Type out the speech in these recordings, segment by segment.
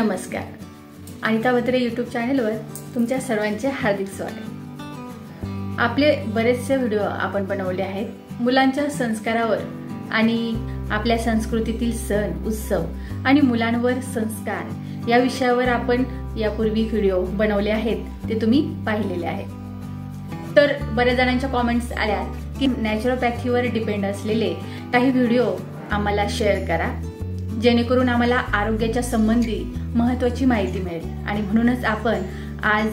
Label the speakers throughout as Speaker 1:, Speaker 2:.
Speaker 1: नमस्कार. अनिता बत्रे यूट्यूब चॅनलवर तुमच्या सर्वांचे हार्दिक स्वागत. आपले बरेचसे व्हिडिओ आपण बनवले आहेत मुलांच्या संस्कारावर आणि आपल्या संस्कृतीतील सण उत्सव आणि मुलांवर संस्कार या विषयावर आपण यापूर्वी व्हिडिओ बनवले आहेत, ते तुम्ही पाहिलेले आहेत. तर बरेच जणांच्या कमेंट्स आल्या की नॅचरोपॅथीवर डिपेंड असलेले काही व्हिडिओ आम्हाला शेअर करा, जेणेकरून आम्हाला आरोग्याच्या संबंधी महत्त्वाची माहिती मिळेल. आणि म्हणूनच आपण आज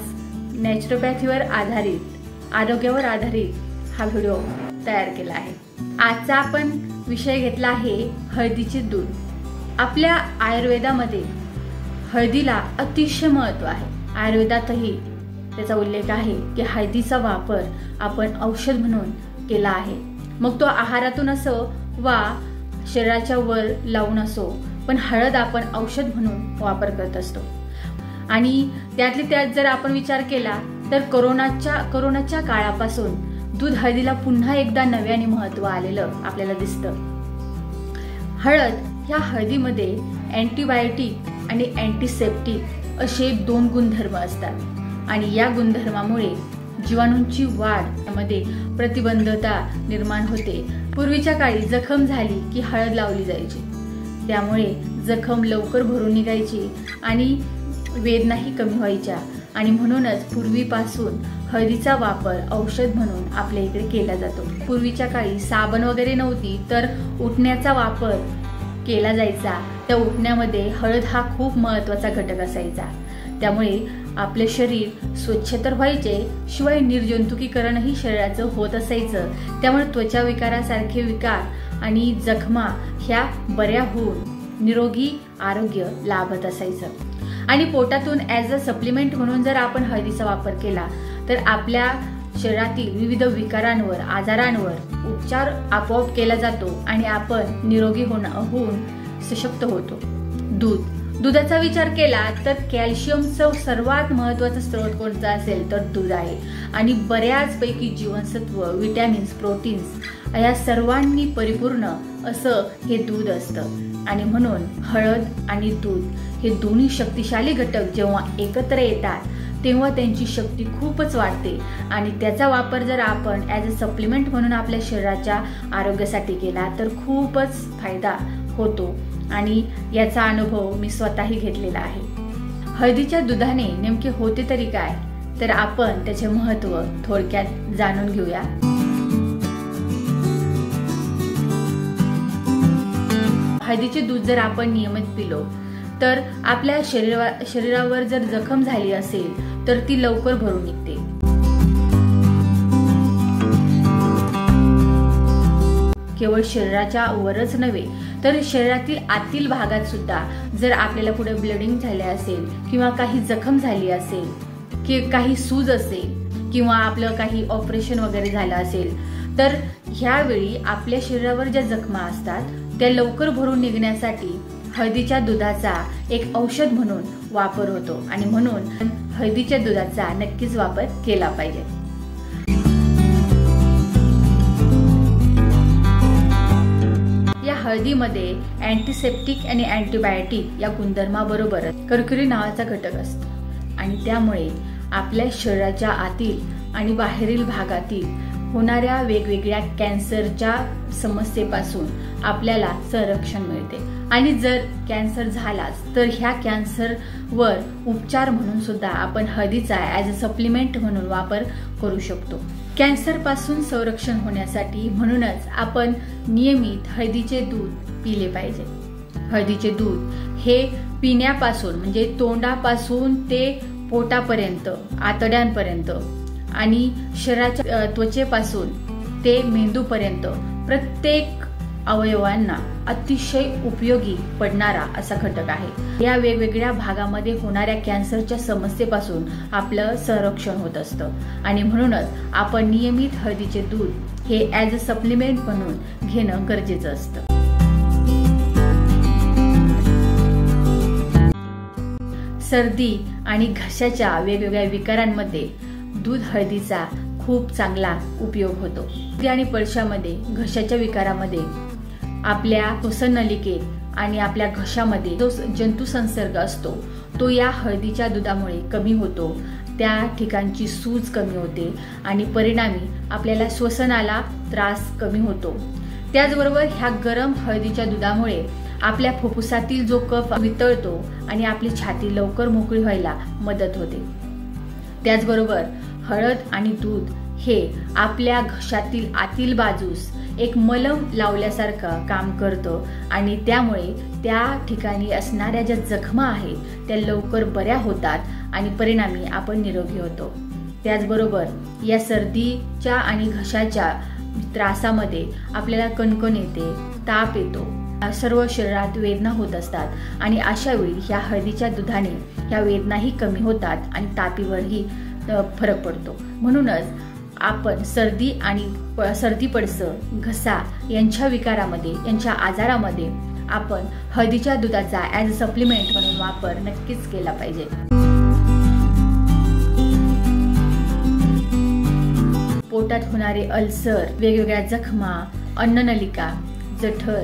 Speaker 1: नॅचरोपॅथीवर आधारित आरोग्यावर आधारित हा व्हिडिओ तयार केला आहे. आजचा आपण विषय घेतला आहे हळदीचे दूध. आपल्या आयुर्वेदामध्ये हळदीला अतिशय महत्त्व आहे. आयुर्वेदातही त्याचा उल्लेख आहे की हळदीचा वापर आपण औषध म्हणून केला आहे. मग तो आहारातून असो वा शरीराच्या वर लावून असो, पण हळद आपण औषध म्हणून वापर करत असतो. आणि त्यातली त्यात जर आपण विचार केला तर कोरोनाच्या काळापासून दूध हळदीला पुन्हा एकदा नव्याने महत्त्व आलेलं आपल्याला दिसतं. हळद ह्या हळदीमध्ये अँटीबायोटिक आणि अँटीसेप्टिक असे 2 गुणधर्म असतात आणि या गुणधर्मामुळे जीवाणूंची वाढ मध्ये प्रतिबंधता निर्माण होते. पूर्वीच्या काळी जखम झाली की हळद लावली जायची, त्यामुळे जखम लवकर भरून निघायची आणि वेदनाही कमी व्हायच्या. आणि म्हणूनच पूर्वीपासून हळदीचा वापर औषध म्हणून आपल्या इकडे केला जातो. पूर्वीच्या काळी साबण वगैरे नव्हती, तर उटण्याचा वापर केला जायचा. त्या उटण्यामध्ये हळद हा खूप महत्त्वाचा घटक असायचा. त्यामुळे आपले शरीर स्वच्छ तर व्हायचे, शिवाय निर्जंतुकीकरणही शरीराचं होत असायचं. त्यामुळे त्वचा विकारासारखे विकार आणि जखमा ह्या बऱ्या होऊन निरोगी आरोग्य लाभत असायचं. आणि पोटातून ॲज अ सप्लिमेंट म्हणून जर आपण हळदीचा वापर केला तर आपल्या शरीरातील विविध विकारांवर आजारांवर उपचार आपोआप केला जातो आणि आपण निरोगी होऊन सशक्त होतो. दुधाचा विचार केला तर कॅल्शियमचं सर्वात महत्त्वाचा स्रोत कोणता असेल तर दूध आहे. आणि बऱ्याचपैकी जीवनसत्व, विटॅमिन्स, प्रोटीन्स या सर्वांनी परिपूर्ण असं हे दूध असतं. आणि म्हणून हळद आणि दूध हे दोन्ही शक्तिशाली घटक जेव्हा एकत्र येतात तेव्हा त्यांची शक्ती खूपच वाढते. आणि त्याचा वापर जर आपण ॲज अ सप्लिमेंट म्हणून आपल्या शरीराच्या आरोग्यासाठी केला तर खूपच फायदा होतो. आणि याचा अनुभव मी स्वतःही घेतलेला आहे. हळदीच्या दुधाने नेमके होते तरी काय, तर आपण त्याचे महत्त्व थोडक्यात जाणून घेऊया. हळदीचे दूध जर आपण नियमित पिलो तर आपल्या शरीरावर जर जखम झाली असेल तर ती लवकर भरून निघते. केवळ शरीराच्या वरच नव्हे तर शरीरातील आतील भागात सुद्धा जर आपल्याला पुढे ब्लिडिंग झाले असेल किंवा काही जखम झाली असेल की काही सूज असेल किंवा आपलं काही ऑपरेशन वगैरे झालं असेल तर ह्यावेळी आपल्या शरीरावर ज्या जखमा असतात त्या लवकर भरून निघण्यासाठी हळदीच्या दुधाचा एक औषध म्हणून वापर होतो. आणि म्हणून हळदीच्या दुधाचा नक्कीच वापर केला पाहिजे. हळदीमध्ये अँटीसेप्टिक आणि अँटीबायोटिक या गुणधर्माबरोबर कर्क्युरी नावाचा घटक असतो. आणि त्यामुळे आपल्या शरीराच्या आतील आणि बाहेरील भागातील होणाऱ्या वेगवेगळ्या कॅन्सरच्या समस्येपासून आपल्याला संरक्षण मिळते. आणि जर कॅन्सर झालाच तर ह्या कॅन्सरवर उपचार म्हणून सुद्धा आपण हळदीचा ॲज अ सप्लिमेंट म्हणून वापर करू शकतो. कॅन्सर पासून संरक्षण होण्यासाठी म्हणूनच आपण नियमित हळदीचे दूध पिले पाहिजे. हळदीचे दूध हे पिण्यापासून म्हणजे तोंडापासून ते पोटापर्यंत, आतड्यांपर्यंत आणि शरीराच्या त्वचेपासून ते मेंदूपर्यंत प्रत्येक अवयवांना अतिशय उपयोगी पडणारा असा घटक आहे. या वेगवेगळ्या भागामध्ये होणाऱ्या कॅन्सरच्या समस्येपासून आपलं संरक्षण होत असतं. आणि म्हणूनच आपण नियमित हळदीचे दूध हे ॲज अ सप्लिमेंट म्हणून घेणं गरजेचं असतं. सर्दी आणि घशाच्या वेगवेगळ्या विकारांमध्ये दूध हळदीचा खूप चांगला उपयोग होतो. आणि पळशामध्ये घशाच्या विकारामध्ये आपल्या श्वसन नलिकेत आणि आपल्या घशामध्ये जो जंतू संसर्ग असतो तो या हळदीच्या दुधामुळे कमी होतो, त्या ठिकाणची सूज कमी होते आणि परिणामी आपल्याला श्वसनाला त्रास कमी होतो। त्याचबरोबर ह्या गरम हळदीच्या दुधामुळे आपल्या फुफ्फुसातील जो कफ वितळतो आणि आपली छाती लवकर मोकळी व्हायला मदत होते। त्याचबरोबर हळद आणि दूध हे आपल्या घशातील आतील बाजूस एक मलम लावल्यासारखं काम करतं आणि त्यामुळे त्या ठिकाणी असणाऱ्या ज्या जखमा आहेत त्या लवकर बऱ्या होतात आणि परिणामी आपण निरोगी होतो। त्याचबरोबर या सर्दीच्या आणि घशाच्या त्रासामध्ये आपल्याला कणकण येते, ताप येतो, सर्व शरीरात वेदना होत असतात आणि अशा वेळी ह्या हळदीच्या दुधाने ह्या वेदनाही कमी होतात आणि तापीवरही फरक पडतो। म्हणूनच आपण सर्दी पडसं घसा यांच्या विकारामध्ये, यांच्या आजारामध्ये आपण हळदीच्या दुधाचा ॲज अ सप्लिमेंट म्हणून वापर नक्कीच केला पाहिजे। पोटात होणारे अल्सर, वेगवेगळ्या जखमा, अन्ननलिका, जठर,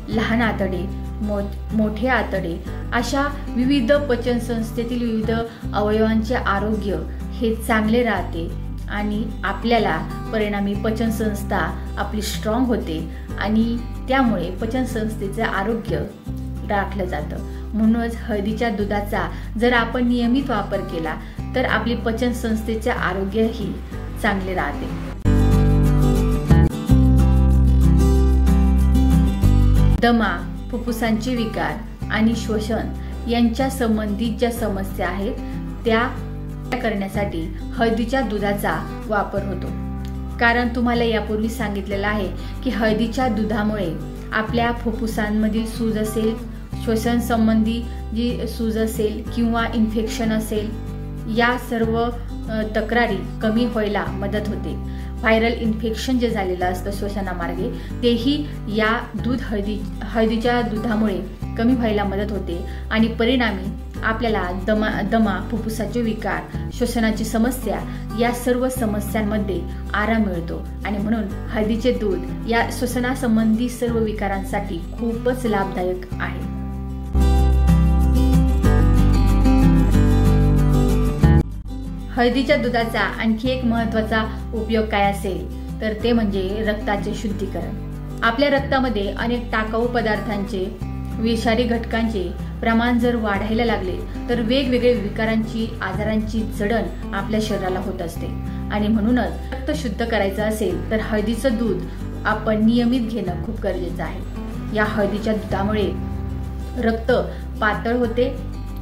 Speaker 1: लहान आतडे, मोठे आतडे अशा विविध पचनसंस्थेतील विविध अवयवांचे आरोग्य हे चांगले राहते आणि आपल्याला परिणामी पचनसंस्था आपली स्ट्रॉंग होते आणि त्यामुळे पचनसंस्थेचे आरोग्य राखलं जातं। म्हणूनच हळदीच्या दुधाचा जर आपण नियमित वापर केला तर आपली पचनसंस्थेचे आरोग्यही चांगले राहते। दमा, फुफ्फुसांचे विकार आणि श्वसन यांच्या संबंधित ज्या समस्या आहेत त्या करण्यासाठी हळदीच्या दुधाचा वापर होतो। कारण तुम्हाला यापूर्वी सांगितलेलं आहे की हळदीच्या दुधामुळे आपल्या फुफ्फुसांमधील सूज असेल, श्वसन संबंधी जी सूज असेल किंवा इन्फेक्शन असेल, या सर्व तक्रारी कमी व्हायला मदत होते। व्हायरल इन्फेक्शन जे झालेलं असतं श्वसनामार्गे तेही या हळदीच्या दुधामुळे कमी व्हायला मदत होते आणि परिणामी आपल्याला दमा, फुफ्फुसाचे विकार, श्वसनाची समस्या या सर्व समस्यांमध्ये आराम मिळतो आणि म्हणून हळदीचे दूध या श्वसनासंबंधी सर्व विकारांसाठी खूपच लाभदायक आहे। हळदीच्या दुधाचा आणखी एक महत्त्वाचा उपयोग काय असेल तर ते म्हणजे रक्ताचे शुद्धीकरण। आपल्या रक्तामध्ये अनेक टाकाऊ पदार्थांचे, विषारी घटकांचे प्रमाण जर वाढायला लागले तर वेगवेगळे विकारांची, आजारांची जडण आपल्या शरीराला होत असते आणि म्हणूनच रक्त शुद्ध करायचं असेल तर हळदीचं दूध आपण नियमित घेणं खूप गरजेचं आहे। या हळदीच्या दुधामुळे रक्त पातळ होते,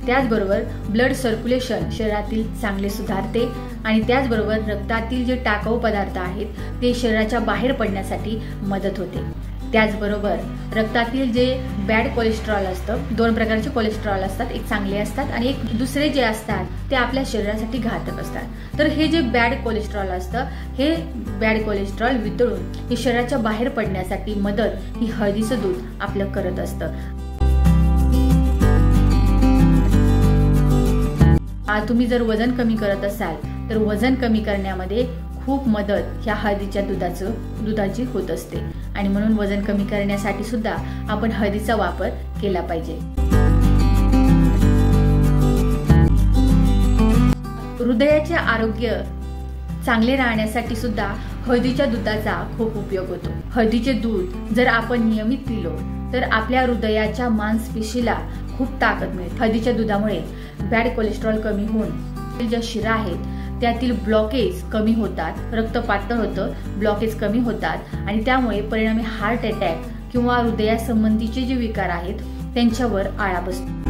Speaker 1: त्याचबरोबर ब्लड सर्क्युलेशन शरीरातील चांगले सुधारते आणि त्याचबरोबर रक्तातील जे टाकाऊ पदार्थ आहेत ते शरीराच्या बाहेर पडण्यासाठी मदत होते। त्याचबरोबर रक्तातील जे बॅड कोलेस्ट्रॉल असतं, दोन प्रकारचे कोलेस्ट्रॉल असतात, एक चांगले असतात आणि एक दुसरे जे असतात ते आपल्या शरीरासाठी घातक असतात। तर हे जे बॅड कोलेस्ट्रॉल असतं, हे बॅड कोलेस्ट्रॉल वितळून हे शरीराच्या बाहेर पडण्यासाठी मदत ही हळदीचं दूध आपलं करत असतं। तुम्ही जर वजन कमी करत असाल तर वजन कमी करण्यामध्ये खूप मदत ह्या हळदीच्या दुधाची होत असते आणि म्हणून वजन कमी करण्यासाठी सुद्धा आपण हळदीचा वापर केला पाहिजे। हृदयाचे आरोग्य चांगले राहण्यासाठी सुद्धा हळदीच्या दुधाचा खूप उपयोग होतो। हळदीचे दूध जर आपण नियमित पिलो तर आपल्या हृदयाच्या मांसपेशीला खूप ताकद मिळते। हळदीच्या दुधामुळे बॅड कोलेस्ट्रॉल कमी होऊन ज्या शिरा आहेत त्यातील ब्लॉकेज कमी होतात, रक्त पातळ होतं, ब्लॉकेज कमी होतात आणि त्यामुळे परिणामी हार्ट अटॅक किंवा हृदयासंबंधीचे जे विकार आहेत त्यांच्यावर आळा बसतो।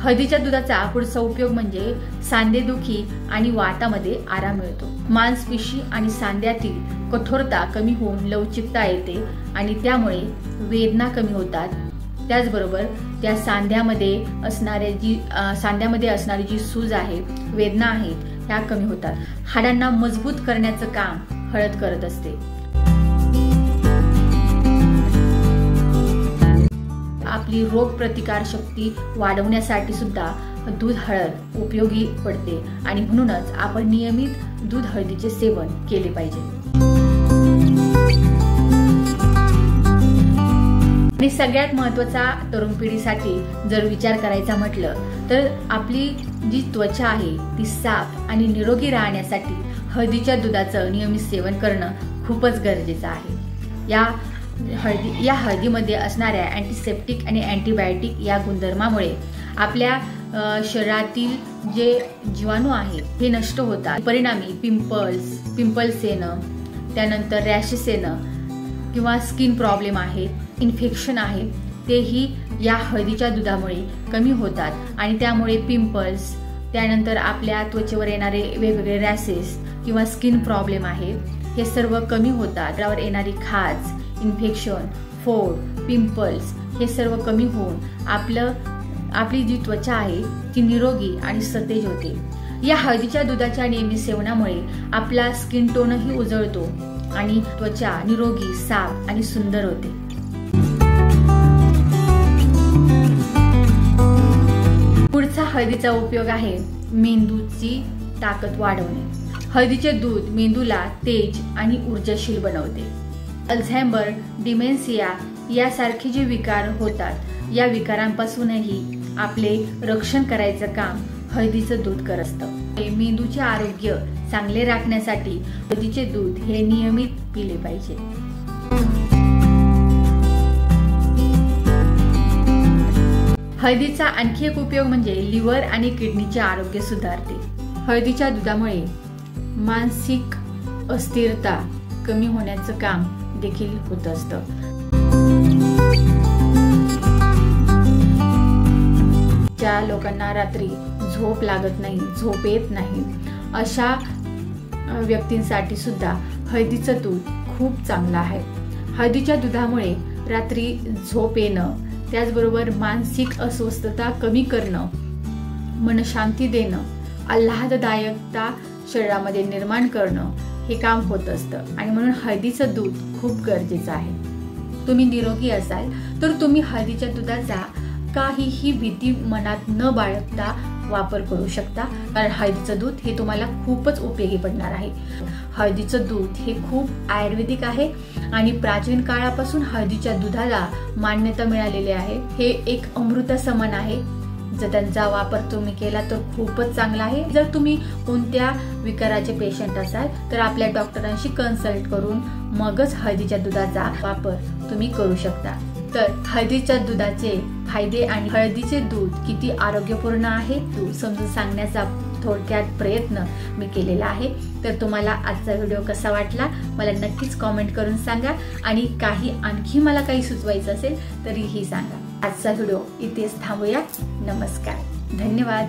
Speaker 1: हळदीच्या दुधाचा पुढचा उपयोग म्हणजे सांधेदुखी आणि वातामध्ये आराम मिळतो। मांसपेशी आणि सांध्यातील कठोरता कमी होऊन लवचिकता येते आणि त्यामुळे वेदना कमी होतात। त्याचबरोबर त्या सांध्यामध्ये असणारी जी सूज आहे, वेदना आहेत, ह्या कमी होतात। हाडांना मजबूत करण्याचं काम हळद करत असते। आपली रोग प्रतिकार शक्ती वाढवण्यासाठी सुद्धा दूध हळद उपयोगी पडते आणि म्हणूनच आपण नियमित दूध हळदीचे सेवन केले पाहिजे। आणि सगळ्यात महत्त्वाचा तरुण पिढीसाठी जर विचार करायचा म्हटलं तर आपली जी त्वचा आहे ती साफ आणि निरोगी राहण्यासाठी हळदीच्या दुधाचं नियमित सेवन करणं खूपच गरजेचं आहे। या हळदीमध्ये असणाऱ्या अँटीसेप्टिक आणि अँटीबायोटिक या गुणधर्मामुळे आपल्या शरीरातील जे जीवाणू आहेत हे नष्ट होतात। परिणामी पिंपल्स येणं, त्यानंतर रॅशेस येणं किंवा स्किन प्रॉब्लेम आहेत, इन्फेक्शन आहे, तेही या हळदीच्या दुधामुळे कमी होतात आणि त्यामुळे पिंपल्स, त्यानंतर आपल्या त्वचेवर येणारे वेगवेगळे रॅशेस किंवा स्किन प्रॉब्लेम आहे हे सर्व कमी होतात। त्यावर येणारी खाज, इन्फेक्शन, फोड, पिंपल्स हे सर्व कमी होऊन आपली जी त्वचा आहे ती निरोगी आणि सतेज होते। या हळदीच्या दुधाच्या नियमित सेवनामुळे आपला स्किन टोनही उजळतो आणि त्वचा निरोगी, साफ आणि सुंदर होते। पुढचा हळदीचा उपयोग आहे मेंदूची ताकद वाढवणे। हळदीचे दूध मेंदूला तेज आणि ऊर्जाशील बनवते। अल्झायमर, डिमेन्शिया यासारखे जे विकार होतात या विकारांपासूनही आपले रक्षण करायचं काम हळदीचं दूध करत असतं। मेंदूचे आरोग्य चांगले राखण्यासाठी हळदीचे दूध हे नियमित पिले पाहिजे। हळदीचा आणखी एक उपयोग म्हणजे लिव्हर आणि किडनीचे आरोग्य सुधारते। हळदीच्या दुधामुळे मानसिक अस्थिरता कमी होण्याचं काम देखील होत असतं। ज्या लोकांना रात्री झोप लागत नाही, झोप येत नाही, अशा व्यक्तींसाठी सुद्धा हळदीचं दूध खूप चांगलं आहे। हळदीच्या दुधामुळे रात्री झोप येणं, त्याचबरोबर मानसिक अस्वस्थता कमी करणं, मनशांती देणं, आल्हाददायकता शरीरामध्ये निर्माण करणं हे काम होत असतं आणि म्हणून हळदीचं दूध खूप गरजेचं आहे। तुम्ही निरोगी असाल तर तुम्ही हळदीच्या दुधाचा काहीही भीती मनात न बाळगता वापर करू शकता, कारण हळदीचं दूध हे तुम्हाला खूपच उपयोगी पडणार आहे। हळदीचं दूध हे खूप आयुर्वेदिक आहे आणि प्राचीन काळापासून हळदीच्या दुधाला मान्यता मिळालेली आहे। हे एक अमृतासमान आहे। जर त्यांचा वापर तुम्ही केला तर खूपच चांगला आहे। जर तुम्ही कोणत्या विकाराचे पेशंट असाल तर आपल्या डॉक्टरांशी कन्सल्ट करून मगच हळदीच्या दुधाचा वापर तुम्ही करू शकता। तर हळदीच्या दुधाचे फायदे आणि हळदीचे दूध किती आरोग्यपूर्ण आहे तो समजून सांगण्याचा थोडक्यात प्रयत्न मी केलेला आहे। तर तुम्हाला आजचा व्हिडिओ कसा वाटला मला नक्कीच कमेंट करून सांगा आणि आणखी मला काही सुचवायचं असेल तरीही सांगा। आजचा व्हिडिओ इथेच थांबूया। नमस्कार, धन्यवाद।